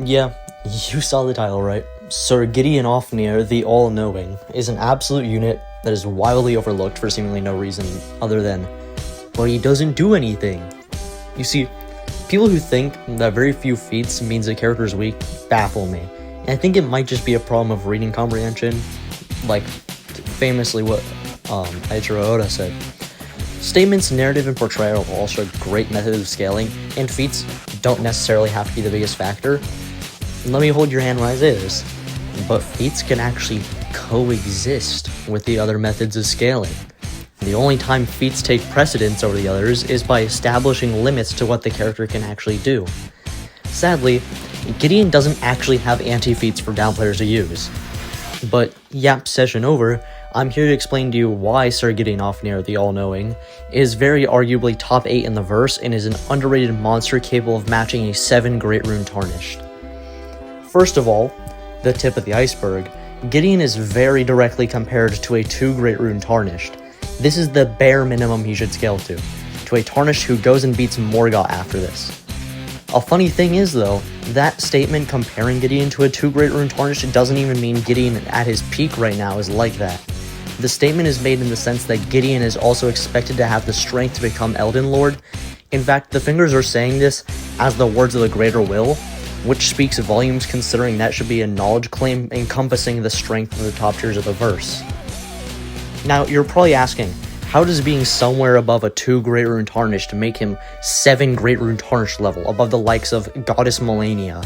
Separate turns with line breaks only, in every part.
Yeah, you saw the title right. Sir Gideon Ofnir, the All-Knowing, is an absolute unit that is wildly overlooked for seemingly no reason other than, well, he doesn't do anything. You see, people who think that very few feats means a character is weak baffle me. And I think it might just be a problem of reading comprehension, like famously what Eiichiro Oda said. Statements, narrative, and portrayal are also great methods of scaling, and feats don't necessarily have to be the biggest factor. Let me hold your hand when I say this, but feats can actually coexist with the other methods of scaling. The only time feats take precedence over the others is by establishing limits to what the character can actually do. Sadly, Gideon doesn't actually have anti-feats for down players to use. But yap session over, I'm here to explain to you why Sir Gideon Ofnir, the All-Knowing, is very arguably top 8 in the verse and is an underrated monster capable of matching a 7 Great Rune Tarnished. First of all, the tip of the iceberg, Gideon is very directly compared to a 2 Great Rune Tarnished. This is the bare minimum he should scale to a Tarnished who goes and beats Morgoth after this. A funny thing is though, that statement comparing Gideon to a 2 Great Rune Tarnished doesn't even mean Gideon at his peak right now is like that. The statement is made in the sense that Gideon is also expected to have the strength to become Elden Lord. In fact, the fingers are saying this as the words of the Greater Will, which speaks volumes considering that should be a knowledge claim encompassing the strength of the top tiers of the verse. Now, you're probably asking, how does being somewhere above a 2 Great Rune Tarnished make him 7 Great Rune Tarnished level, above the likes of Goddess Melania,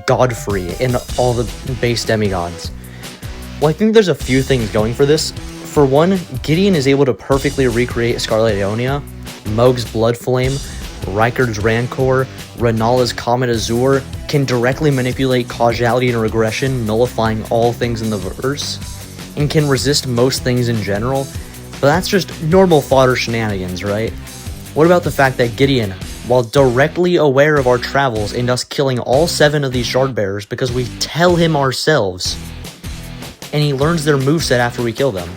Godfrey, and all the base demigods? Well, I think there's a few things going for this. For one, Gideon is able to perfectly recreate Scarlet Aeonia, Mohg's Blood Flame, Rykard's Rancor, Renala's Comet Azure, can directly manipulate causality and regression, nullifying all things in the verse, and can resist most things in general, but that's just normal fodder shenanigans, right? What about the fact that Gideon, while directly aware of our travels and us killing all 7 of these shard bearers because we tell him ourselves, and he learns their moveset after we kill them,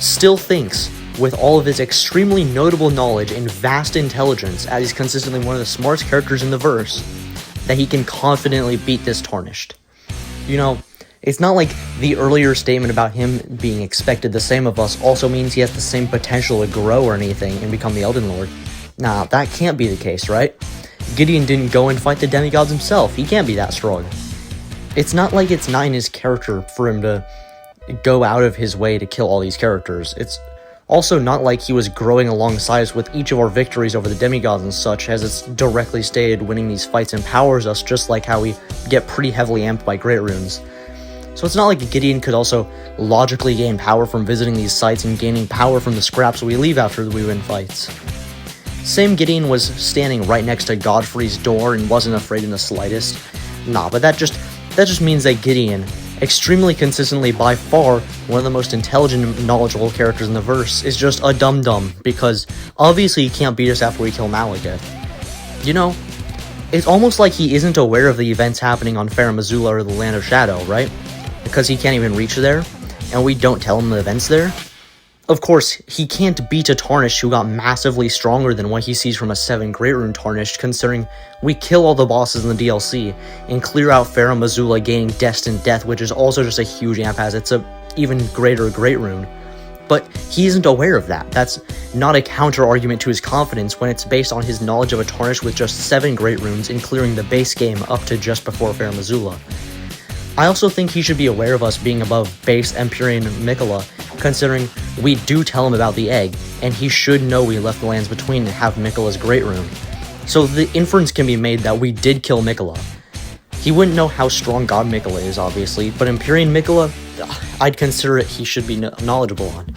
still thinks, with all of his extremely notable knowledge and vast intelligence, as he's consistently one of the smartest characters in the verse, that he can confidently beat this Tarnished. You know, it's not like the earlier statement about him being expected the same of us also means he has the same potential to grow or anything and become the Elden Lord. Nah, that can't be the case, right? Gideon didn't go and fight the demigods himself, he can't be that strong. It's not like it's not in his character for him to go out of his way to kill all these characters. It's also not like he was growing alongside us with each of our victories over the demigods and such, as it's directly stated winning these fights empowers us, just like how we get pretty heavily amped by Great Runes. So it's not like Gideon could also logically gain power from visiting these sites and gaining power from the scraps we leave after we win fights. Same Gideon was standing right next to Godfrey's door and wasn't afraid in the slightest. Nah, but that just means that Gideon, extremely consistently by far one of the most intelligent and knowledgeable characters in the verse, is just a dum-dum, because obviously he can't beat us after we kill Malekith. You know, it's almost like he isn't aware of the events happening on Farum Azula or the Land of Shadow, right? Because he can't even reach there, and we don't tell him the events there. Of course, he can't beat a Tarnished who got massively stronger than what he sees from a 7 Great Rune Tarnished, considering we kill all the bosses in the DLC, and clear out Farum Azula gaining Destined Death, which is also just a huge amp as it's a even greater Great Rune. But he isn't aware of that. That's not a counter-argument to his confidence when it's based on his knowledge of a Tarnished with just 7 Great Runes and clearing the base game up to just before Farum Azula. I also think he should be aware of us being above base Empyrean Miquella, considering we do tell him about the egg, and he should know we left the lands between to have Miquella's Great Rune. So the inference can be made that we did kill Miquella. He wouldn't know how strong God Miquella is, obviously, but Empyrean Miquella, I'd consider it he should be knowledgeable on.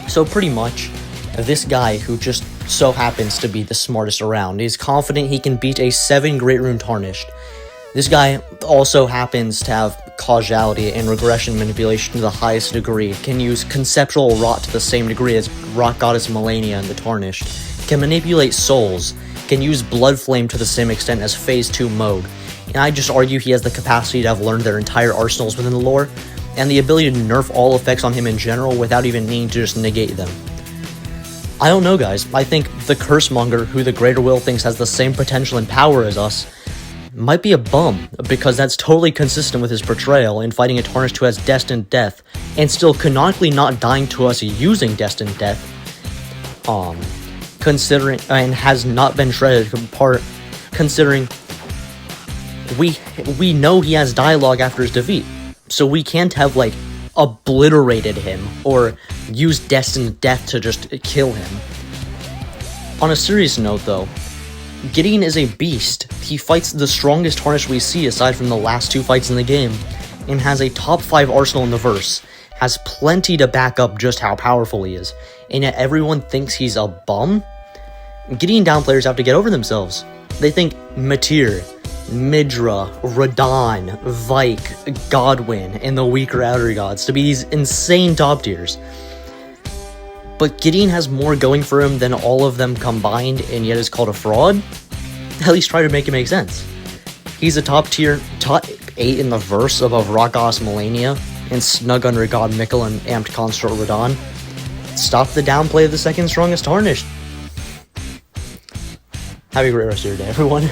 So pretty much, this guy who just so happens to be the smartest around is confident he can beat a 7 Great Rune Tarnished. This guy also happens to have causality and regression manipulation to the highest degree, can use conceptual rot to the same degree as Rock Goddess Melania and the Tarnished, can manipulate souls, can use Blood Flame to the same extent as Phase 2 Mohg, and I just argue he has the capacity to have learned their entire arsenals within the lore, and the ability to nerf all effects on him in general without even needing to just negate them. I don't know, guys. I think the Cursemonger, who the Greater Will thinks has the same potential and power as us, might be a bum, because that's totally consistent with his portrayal in fighting a Tarnished who has Destined Death, and still canonically not dying to us using Destined Death, considering, and has not been shredded apart, considering we know he has dialogue after his defeat, so we can't have, like, obliterated him, or used Destined Death to just kill him. On a serious note, though, Gideon is a beast. He fights the strongest Tarnished we see aside from the last 2 fights in the game, and has a top 5 arsenal in the verse, has plenty to back up just how powerful he is, and yet everyone thinks he's a bum? Gideon down players have to get over themselves. They think Matir, Midra, Radon, Vike, Godwin, and the weaker outer gods to be these insane top tiers. But Gideon has more going for him than all of them combined, and yet is called a fraud? At least try to make it make sense. He's a top 8 in the verse above Rakos Melania, and Snug Unrecognized Mikkel and Amped Construct Radon. Stop the downplay of the second strongest Tarnished. Have a great rest of your day, everyone.